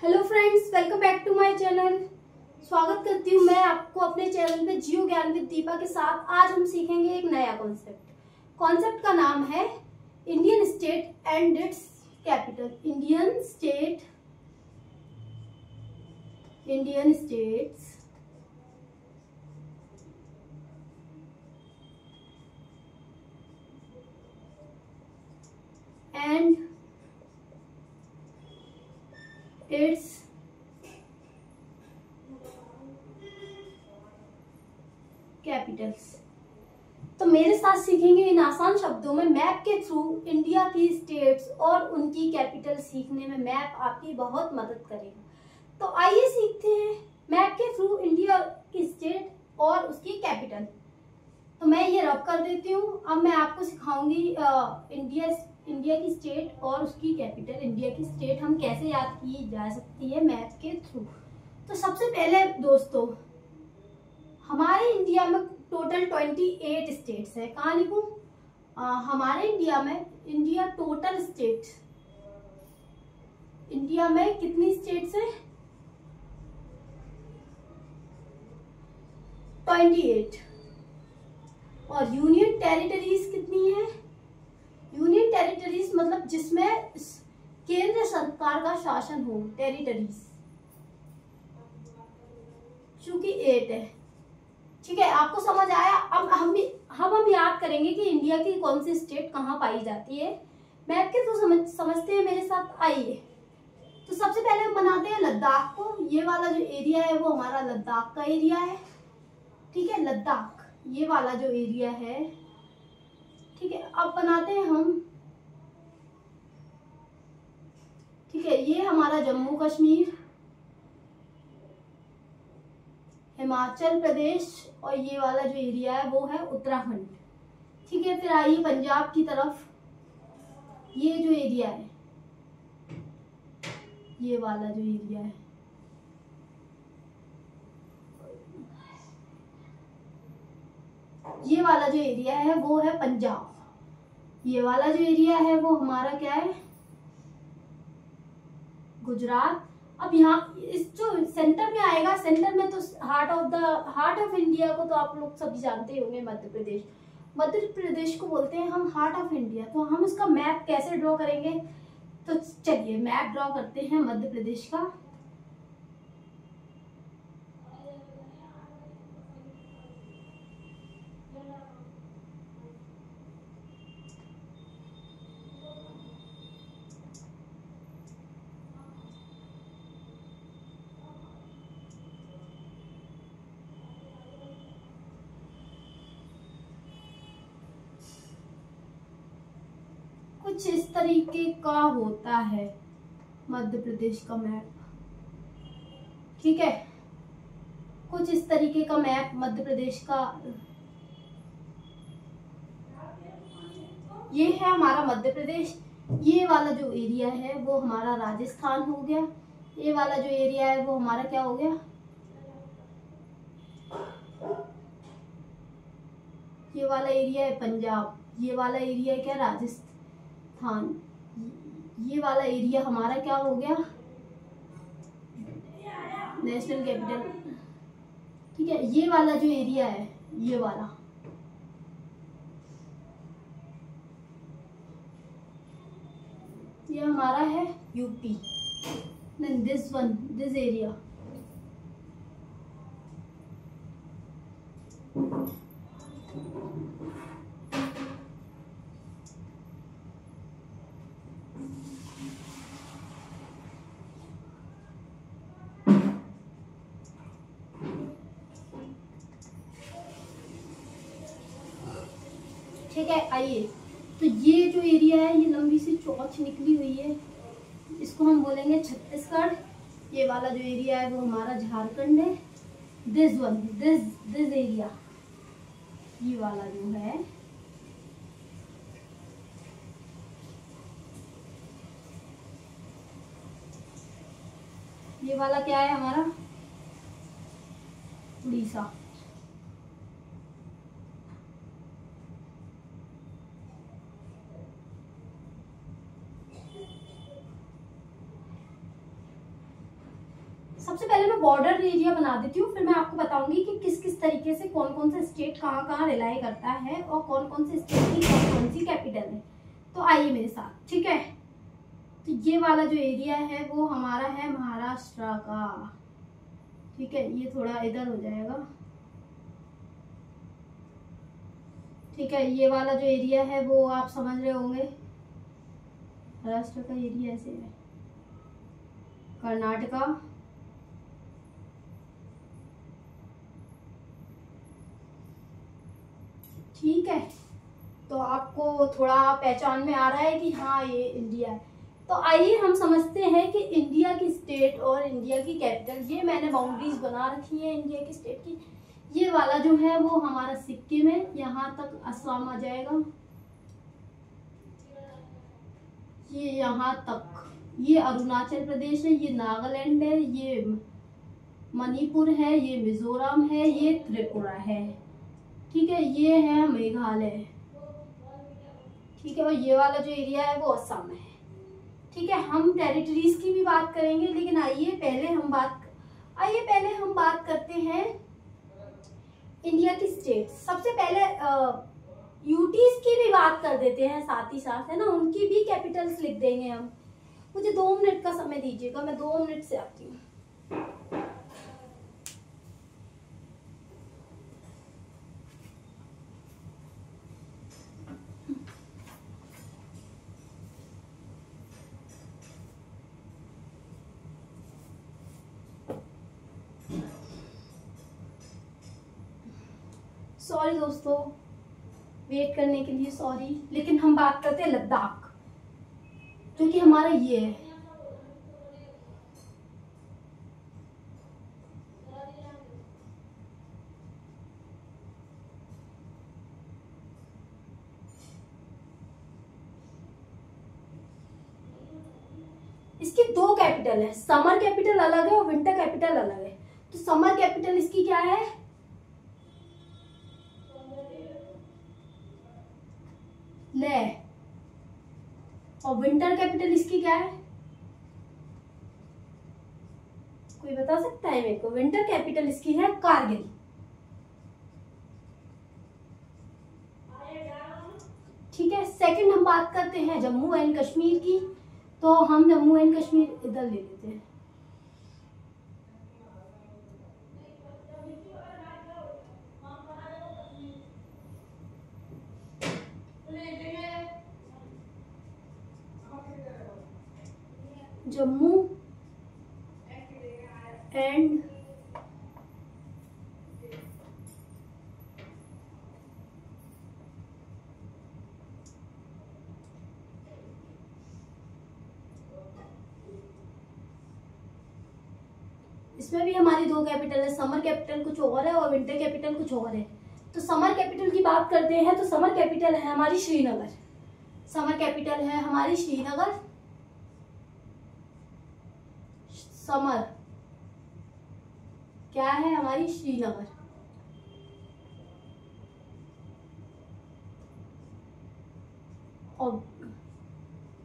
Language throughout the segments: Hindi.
Hello friends, welcome back to my channel. स्वागत करती हूँ मैं आपको अपने चैनल पे जियो ज्ञान विद दीपा के साथ। आज हम सीखेंगे एक नया कॉन्सेप्ट का नाम है Indian state and it's capital. Indian states and it's Capitals. तो मेरे साथ सीखेंगे इन आसान शब्दों में मैप के थ्रू इंडिया की स्टेट्स और उनकी कैपिटल सीखने में मैप आपकी बहुत मदद करेगा। तो आइए सीखते हैं मैप के थ्रू इंडिया की स्टेट और उसकी कैपिटल। तो मैं ये रब कर देती हूँ। अब मैं आपको सिखाऊंगी इंडिया की स्टेट और उसकी कैपिटल। इंडिया की स्टेट हम कैसे याद की जा सकती है मैप के थ्रू। तो सबसे पहले दोस्तों, हमारे इंडिया में टोटल 28 स्टेट्स है। कहाँ लिखूं? हमारे इंडिया में टोटल स्टेट इंडिया में कितनी स्टेट्स है? 28। और यूनियन टेरिटरीज कितनी है? यूनियन टेरिटरीज मतलब जिसमें केंद्र सरकार का शासन हो, टेरिटरीज, चूंकि 8 है। ठीक है, आपको समझ आया। अब हम याद करेंगे कि इंडिया की कौन सी स्टेट कहाँ पाई जाती है मैप के तो समझते हैं मेरे साथ। आइए, तो सबसे पहले हम बनाते हैं लद्दाख को। ये वाला जो एरिया है वो हमारा लद्दाख का एरिया है। ठीक है, लद्दाख ये वाला जो एरिया है। ठीक है, अब बनाते हैं हम। ठीक है, ये हमारा जम्मू कश्मीर, हिमाचल प्रदेश और ये वाला जो एरिया है वो है उत्तराखंड। ठीक है, फिर आइए पंजाब की तरफ। ये जो एरिया है, ये वाला जो एरिया है, ये वाला जो एरिया है वो है पंजाब। ये वाला जो एरिया है वो हमारा क्या है? गुजरात। अब यहाँ इस जो सेंटर में आएगा, सेंटर में तो हार्ट ऑफ इंडिया को तो आप लोग सभी जानते होंगे, मध्य प्रदेश। मध्य प्रदेश को बोलते हैं हम हार्ट ऑफ इंडिया। तो हम इसका मैप कैसे ड्रॉ करेंगे? तो चलिए मैप ड्रॉ करते हैं मध्य प्रदेश का। कुछ इस तरीके का होता है मध्य प्रदेश का मैप। ठीक है, कुछ इस तरीके का मैप मध्य प्रदेश का। ये है हमारा मध्य प्रदेश। ये वाला जो एरिया है वो हमारा राजस्थान हो गया। ये वाला जो एरिया है वो हमारा क्या हो गया? ये वाला एरिया है पंजाब। ये वाला एरिया है क्या? राजस्थान। ये वाला एरिया हमारा क्या हो गया? National capital. ठीक है, ये वाला जो एरिया है, ये वाला, ये हमारा है यूपी। देन दिस एरिया, ठीक है। आइए, तो ये जो एरिया है, ये लंबी सी चौच निकली हुई है, इसको हम बोलेंगे छत्तीसगढ़। ये वाला जो एरिया है वो हमारा झारखंड है। दिस एरिया, ये वाला जो है, ये वाला क्या है हमारा? उड़ीसा। सबसे पहले मैं बॉर्डर एरिया बना देती हूँ, फिर मैं आपको बताऊंगी कि किस किस तरीके से कौन कौन सा स्टेट कहाँ कहाँ रिलाई करता है और कौन कौन से स्टेट की कौन कौन सी कैपिटल है। तो आइए मेरे साथ, ठीक है। तो ये वाला जो एरिया है वो हमारा है महाराष्ट्र का, ठीक है। ये थोड़ा इधर हो जाएगा, ठीक है। ये वाला जो एरिया है वो आप समझ रहे होंगे, महाराष्ट्र का एरिया ऐसे है। कर्नाटका, ठीक है। तो आपको थोड़ा पहचान में आ रहा है कि हाँ ये इंडिया है। तो आइए हम समझते हैं कि इंडिया की स्टेट और इंडिया की कैपिटल, ये मैंने बाउंड्रीज बना रखी है इंडिया की स्टेट की। ये वाला जो है वो हमारा सिक्किम है, यहाँ तक असम आ जाएगा, ये यहाँ तक, ये अरुणाचल प्रदेश है, ये नागालैंड है, ये मणिपुर है, ये मिजोरम है, ये त्रिपुरा है, ठीक है। ये है मेघालय, ठीक है। और ये वाला जो एरिया है वो असम है, ठीक है। हम टेरिटरीज की भी बात करेंगे, लेकिन आइए पहले हम बात करते हैं इंडिया की स्टेट। सबसे पहले यूटीज की भी बात कर देते हैं साथ ही साथ, है ना, उनकी भी कैपिटल्स लिख देंगे हम। मुझे 2 मिनट का समय दीजिएगा, मैं 2 मिनट से आती हूँ। सॉरी दोस्तों, वेट करने के लिए सॉरी। लेकिन हम बात करते हैं लद्दाख, जो कि हमारा ये है, इसकी 2 कैपिटल है। समर कैपिटल अलग है और विंटर कैपिटल अलग है। तो समर कैपिटल इसकी क्या है, ले, और विंटर कैपिटल इसकी क्या है, कोई बता सकता है मेरे को? विंटर कैपिटल इसकी है कारगिल, ठीक है। सेकंड हम बात करते हैं जम्मू एंड कश्मीर की। तो हम जम्मू एंड कश्मीर इधर ले लेते हैं, जम्मू एंड इसमें भी हमारी 2 कैपिटल है। समर कैपिटल कुछ और है और विंटर कैपिटल कुछ और है। तो समर कैपिटल की बात करते हैं, तो समर कैपिटल है हमारी श्रीनगर, समर कैपिटल है हमारी श्रीनगर, समर क्या है हमारी श्रीनगर।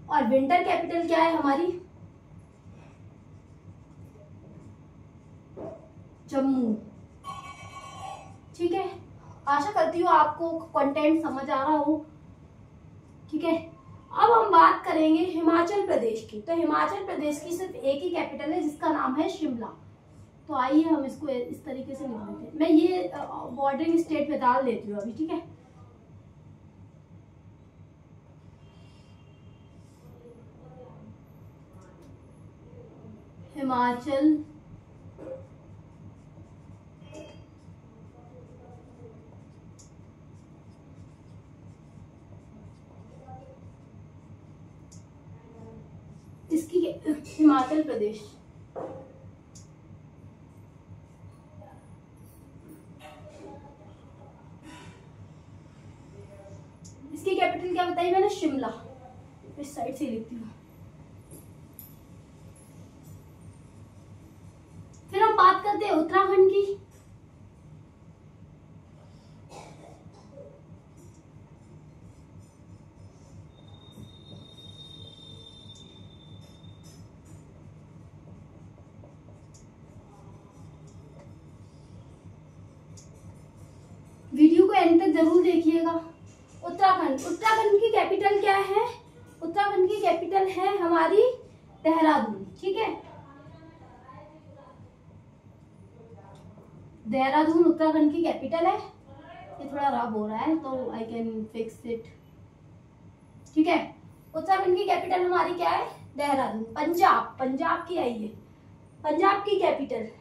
और विंटर कैपिटल क्या है हमारी, जम्मू, ठीक है। आशा करती हूँ आपको कंटेंट समझ आ रहा हो, ठीक है। अब हम बात करेंगे हिमाचल प्रदेश की। तो हिमाचल प्रदेश की सिर्फ एक ही कैपिटल है जिसका नाम है शिमला। तो आइए हम इसको इस तरीके से लिख देते हैं। मैं ये बॉर्डरिंग स्टेट में डाल देती हूँ अभी, ठीक है। हिमाचल इसकी हिमाचल प्रदेश, इसकी कैपिटल क्या बताई मैंने, शिमला। इस साइड से लिखती हूँ। फिर हम बात करते हैं उत्तराखंड की। जरूर देखिएगा। उत्तराखंड, उत्तराखंड की कैपिटल क्या है? उत्तराखंड की कैपिटल है हमारी देहरादून। ठीक है, देहरादून उत्तराखंड की कैपिटल है। ये थोड़ा रब हो रहा है तो आई कैन फिक्स इट। ठीक है, उत्तराखंड की कैपिटल हमारी क्या है? देहरादून। पंजाब, पंजाब की आई है, पंजाब की कैपिटल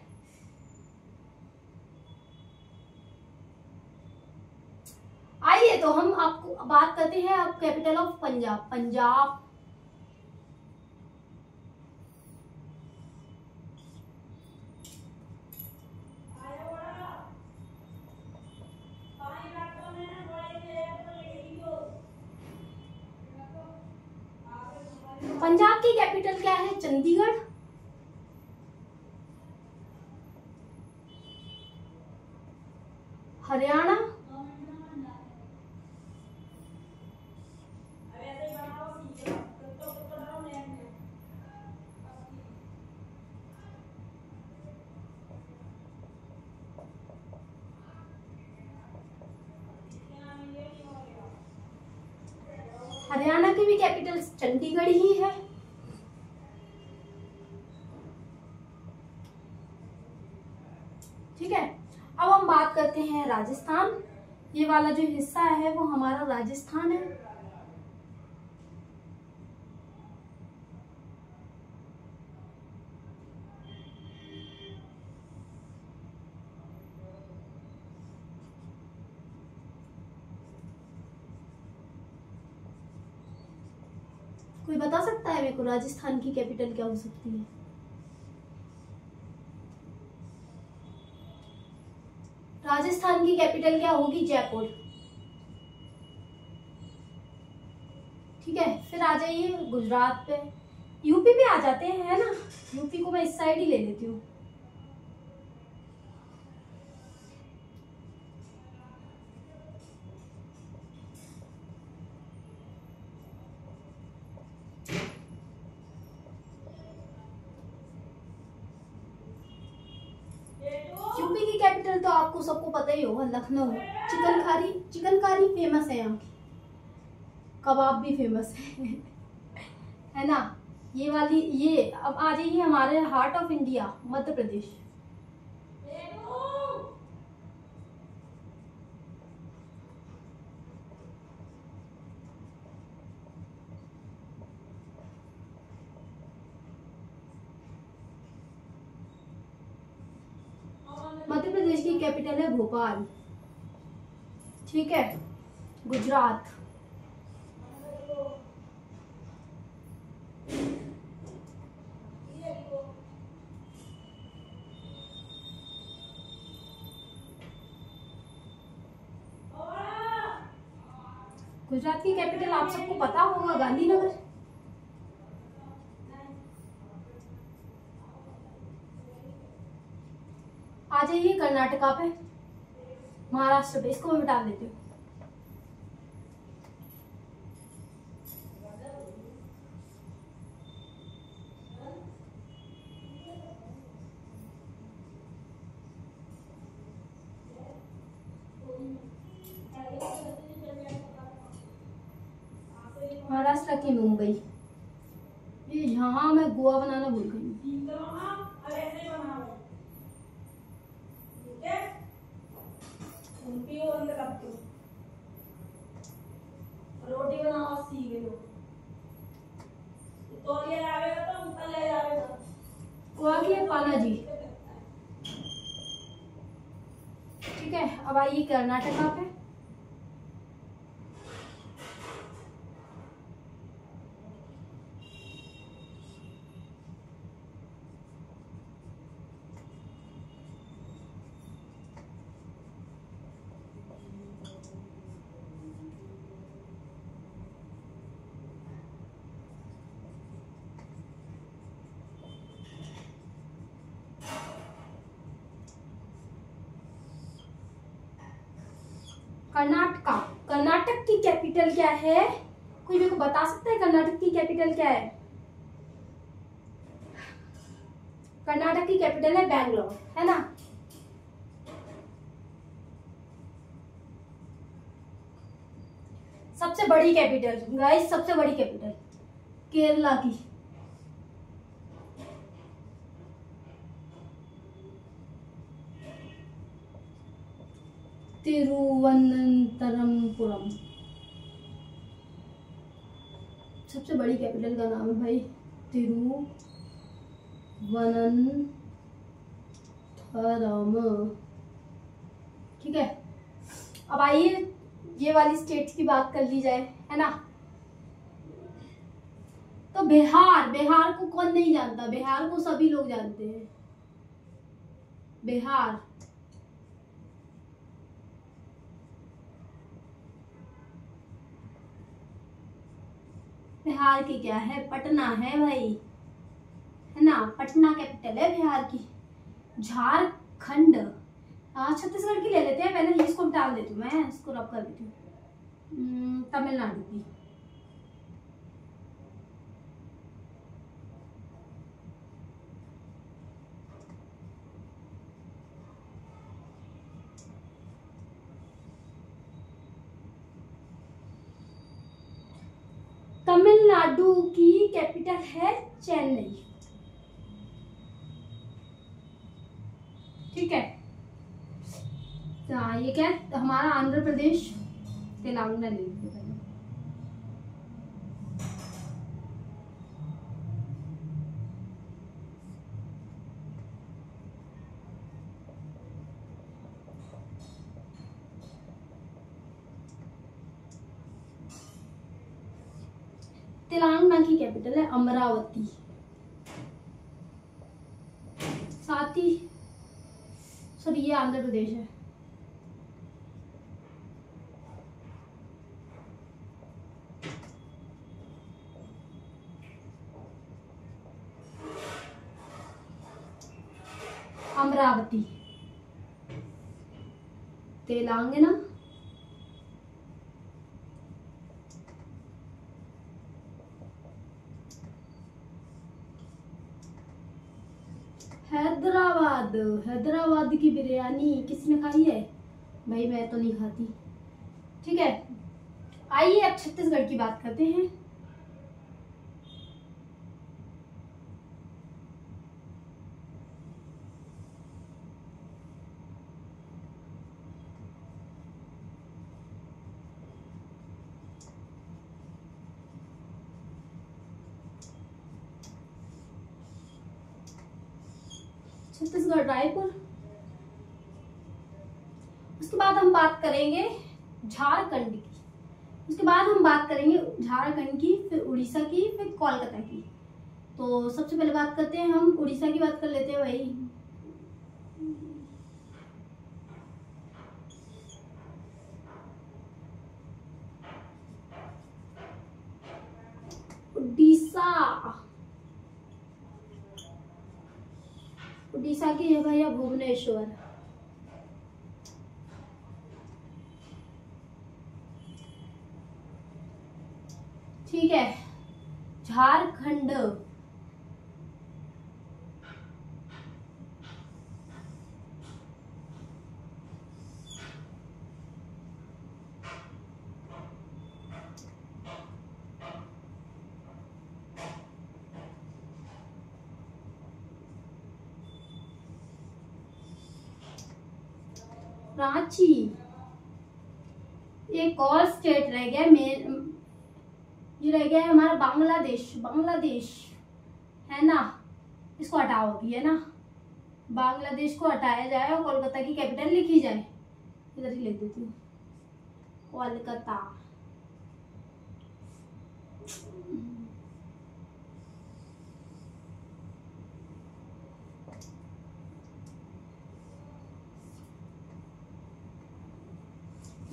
आइए तो हम आपको बात करते हैं अब कैपिटल ऑफ पंजाब। पंजाब पंजाब की कैपिटल क्या है? चंडीगढ़। हरियाणा, हरियाणा की भी कैपिटल चंडीगढ़ ही है। ठीक है, अब हम बात करते हैं राजस्थान। ये वाला जो हिस्सा है वो हमारा राजस्थान है। कोई बता सकता है मेरे को राजस्थान की कैपिटल क्या हो सकती है? राजस्थान की कैपिटल क्या होगी? जयपुर। ठीक है, फिर आ जाइए गुजरात पे। यूपी पे आ जाते हैं, है ना? यूपी को मैं इस साइड ही ले लेती हूँ। यूपी की कैपिटल तो आपको सबको पता ही होगा, लखनऊ। चिकनकारी, चिकनकारी फेमस है यहाँ की, कबाब भी फेमस है ना? ये वाली, ये अब आ जाइए हमारे heart of India, Madhya Pradesh. Madhya Pradesh की कैपिटल है भोपाल। ठीक है, गुजरात, गुजरात की कैपिटल आप सबको पता होगा, गांधीनगर। आ जाइए कर्नाटका पे, महाराष्ट्र पे, इसको मैं मिटा देती हूँ। महाराष्ट्र की मुंबई। ये यहाँ मैं गोवा बनाना भूल गई। रोटी बनाना सीख लो तो ये आवेगा तो ऊपर ले जाएगा। गोवा की है पानाजी। ठीक है, अब आइए कर्नाटका पे। कर्नाटका, कर्नाटक की कैपिटल क्या है? कोई मेरे को बता सकता है कर्नाटक की कैपिटल क्या है? कर्नाटक की कैपिटल है बैंगलोर, है ना? सबसे बड़ी कैपिटल गाइस, सबसे बड़ी कैपिटल केरला की तिरुवनंतपुरम। सबसे बड़ी कैपिटल का नाम है भाई तिरुवनंतपुरम। ठीक है, अब आइए ये वाली स्टेट की बात कर ली जाए, है ना। तो बिहार, बिहार को कौन नहीं जानता, बिहार को सभी लोग जानते हैं। बिहार बिहार की क्या है, पटना है भाई, है ना, पटना कैपिटल है बिहार की। झारखंड, छत्तीसगढ़ की ले लेते हैं, पहले इसको डाल देती हूँ, मैं इसको रब कर देती हूँ। तमिलनाडु की तमिलनाडु की कैपिटल है चेन्नई। ठीक है, हाँ ये क्या है, हमारा आंध्र प्रदेश, तेलंगाना ले लीजिए पहले। तेलंगाना की कैपिटल है अमरावती। साथ ही सॉरी ये आंध्र प्रदेश है। अमरावती तेलंगाना, हैदराबाद, हैदराबाद की बिरयानी किसने खाई है भाई, मैं तो नहीं खाती। ठीक है, आइए अब छत्तीसगढ़ की बात करते हैं। छत्तीसगढ़ रायपुर। उसके बाद हम बात करेंगे झारखंड की, उसके बाद हम बात करेंगे झारखंड की, फिर उड़ीसा की, फिर कोलकाता की। तो सबसे पहले बात करते हैं, हम उड़ीसा की बात कर लेते हैं भाई। उड़ीसा, उड़ीसा की है भैया भुवनेश्वर। ठीक है, झारखंड, रांची। एक और स्टेट रह गया मेन, ये रह गया है हमारा बांग्लादेश, बांग्लादेश है ना, इसको हटाओ अभी, है ना, बांग्लादेश को हटाया जाए और कोलकाता की कैपिटल लिखी जाए। इधर ही लिख देती हूँ कोलकाता।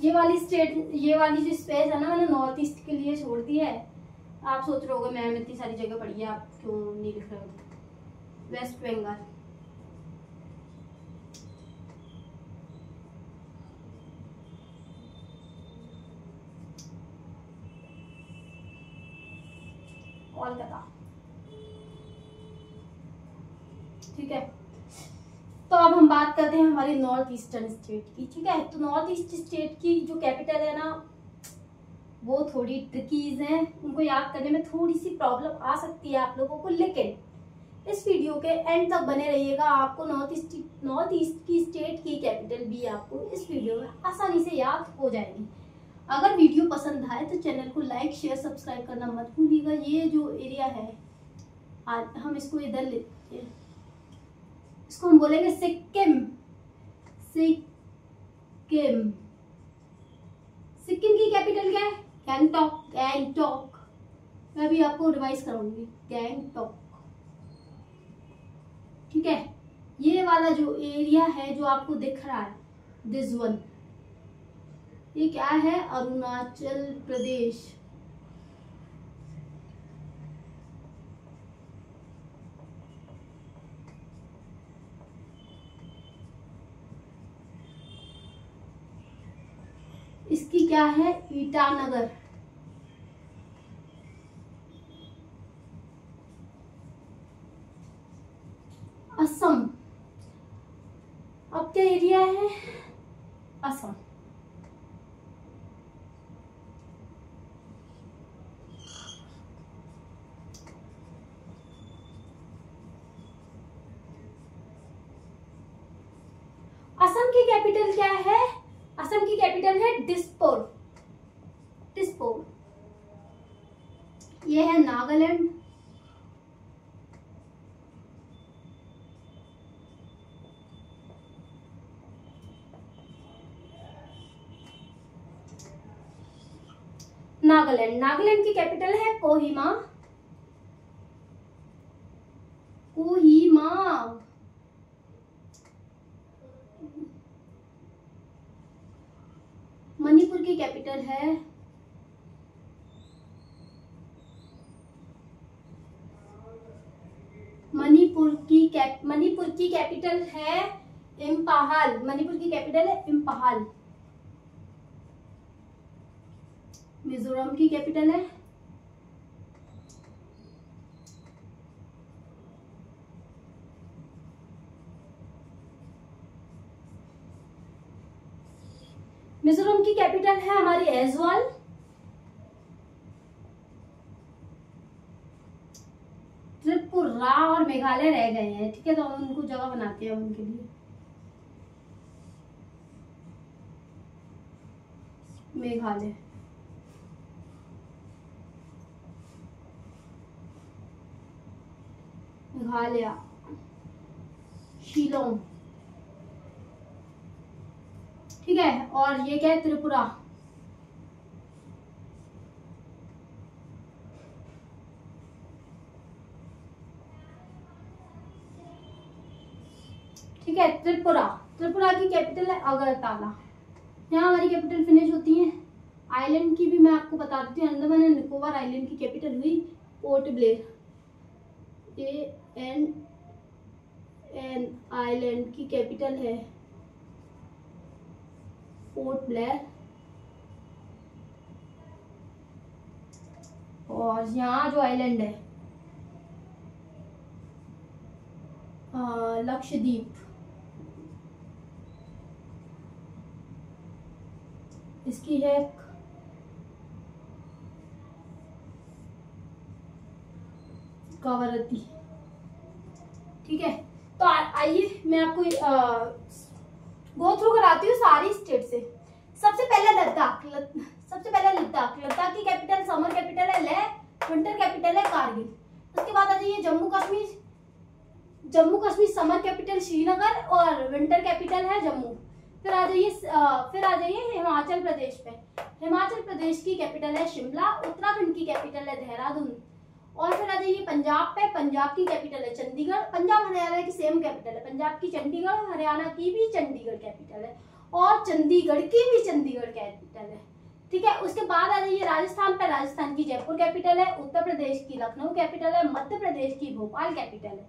ये वाली स्टेट, ये वाली जो स्पेस है ना, मैंने नॉर्थ ईस्ट के लिए छोड़ दी है। आप सोच रहे होगे मैम इतनी सारी जगह पढ़ी है, आप क्यों नहीं लिख रहे हो। वेस्ट बंगाल, कोलकाता। ठीक है, तो अब हम बात करते हैं हमारी नॉर्थ ईस्टर्न स्टेट की। ठीक है, तो नॉर्थ ईस्ट स्टेट की जो कैपिटल है ना, वो थोड़ी ट्रिकीज हैं, उनको याद करने में थोड़ी सी प्रॉब्लम आ सकती है आप लोगों को, लेकिन इस वीडियो के एंड तक बने रहिएगा। आपको नॉर्थ ईस्ट की स्टेट की कैपिटल भी आपको इस वीडियो में आसानी से याद हो जाएगी। अगर वीडियो पसंद आए तो चैनल को लाइक शेयर सब्सक्राइब करना मत भूलिएगा। ये जो एरिया है, आज हम इसको इधर लेते हैं, इसको हम बोलेंगे सिक्किम। सिक्किम सिक्किम की कैपिटल क्या है? गैंगटॉक। गैंगटॉक मैं भी आपको रिवाइज कराऊंगी, गैंगटॉक। ठीक है, ये वाला जो एरिया है जो आपको दिख रहा है, दिस वन, ये क्या है? अरुणाचल प्रदेश। इसकी क्या है? ईटानगर। असम, अब क्या एरिया है? असम। असम की कैपिटल क्या है? असम की कैपिटल है दिसपुर। दिसपुर। ये है नागालैंड। नागालैंड, नागालैंड की कैपिटल है कोहिमा। कोहिमा। मणिपुर की कैपिटल है मणिपुर की कैपिटल है इम्फाल। मणिपुर की कैपिटल है इम्फाल। मिजोरम की कैपिटल है मिजोरम की कैपिटल है हमारी ऐज्वाल। त्रिपुरा और मेघालय रह गए हैं, ठीक है, तो हम उनको जगह बनाते हैं उनके लिए। मेघालय, मेघालय, शिलोंग, ठीक है। और ये क्या है? त्रिपुरा। ठीक है, त्रिपुरा। त्रिपुरा की कैपिटल है अगरतला। यहाँ हमारी कैपिटल फिनिश होती है। आइलैंड की भी मैं आपको बता देती हूँ। अंडमान एंड निकोबार आइलैंड की कैपिटल हुई पोर्ट ब्लेयर। एन आइलैंड की कैपिटल है पोर्ट ब्लेयर। और यहाँ जो आइलैंड है लक्षद्वीप, इसकी है कवरत्ती। ठीक है, तो आइए मैं आपको गो थ्रू कराती हूँ सारी स्टेट से। सबसे पहले लद्दाख। लद्दाख की कैपिटल, समर कैपिटल है लेह, विंटर कैपिटल है कारगिल। उसके बाद आ जाइए जम्मू कश्मीर समर कैपिटल श्रीनगर और विंटर कैपिटल है जम्मू। फिर आ जाइए हिमाचल प्रदेश पे। हिमाचल प्रदेश की कैपिटल है शिमला। उत्तराखंड की कैपिटल है देहरादून। और फिर आ जाइए पंजाब पे। पंजाब की कैपिटल है चंडीगढ़। पंजाब हरियाणा की सेम कैपिटल है। पंजाब की चंडीगढ़, हरियाणा की भी चंडीगढ़ कैपिटल है और चंडीगढ़ की भी चंडीगढ़ कैपिटल है। ठीक है, उसके बाद आ जाइए राजस्थान पे। राजस्थान की जयपुर कैपिटल है। उत्तर प्रदेश की लखनऊ कैपिटल है। मध्य प्रदेश की भोपाल कैपिटल है।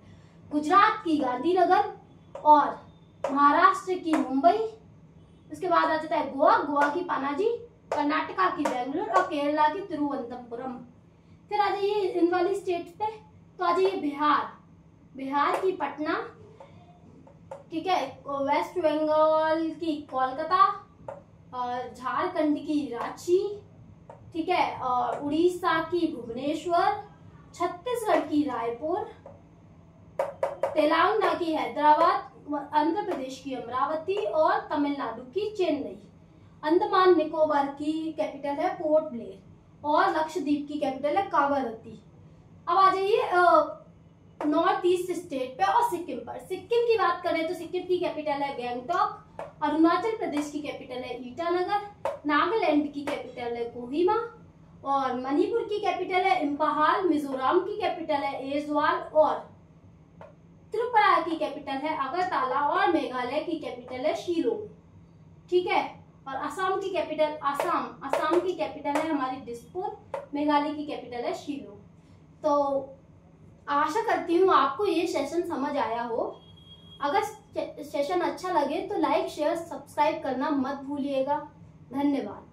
गुजरात की गांधीनगर और महाराष्ट्र की मुंबई। उसके बाद आ जाता है गोवा की पनाजी, कर्नाटका की बेंगलुरु और केरला की तिरुवनंतपुरम। फिर आ जाइए इन वाली स्टेट पे, तो आ जाइए बिहार की पटना। ठीक है, वेस्ट बंगाल की कोलकाता और झारखंड की रांची ठीक है, और उड़ीसा की भुवनेश्वर, छत्तीसगढ़ की रायपुर, तेलंगाना की हैदराबाद, आंध्र प्रदेश की अमरावती और तमिलनाडु की चेन्नई। अंडमान निकोबार की कैपिटल है पोर्ट ब्लेयर और लक्षद्वीप की कैपिटल है कावारत्ती। अब आ जाइए नॉर्थ ईस्ट स्टेट पे और सिक्किम पर। सिक्किम की बात करें तो सिक्किम की कैपिटल है गैंगटॉक, अरुणाचल प्रदेश की कैपिटल है ईटानगर, नागालैंड की कैपिटल है कोहिमा और मणिपुर की कैपिटल है इम्फाल, मिजोरम की कैपिटल है एजवाल और त्रिपुरा की कैपिटल है अगरतला और मेघालय की कैपिटल है शिलोंग। ठीक है, और असम की कैपिटल असम की कैपिटल है हमारी दिसपुर, मेघालय की कैपिटल है शिलोंग। तो आशा करती हूँ आपको ये सेशन समझ आया हो। अगर सेशन अच्छा लगे तो लाइक शेयर सब्सक्राइब करना मत भूलिएगा। धन्यवाद।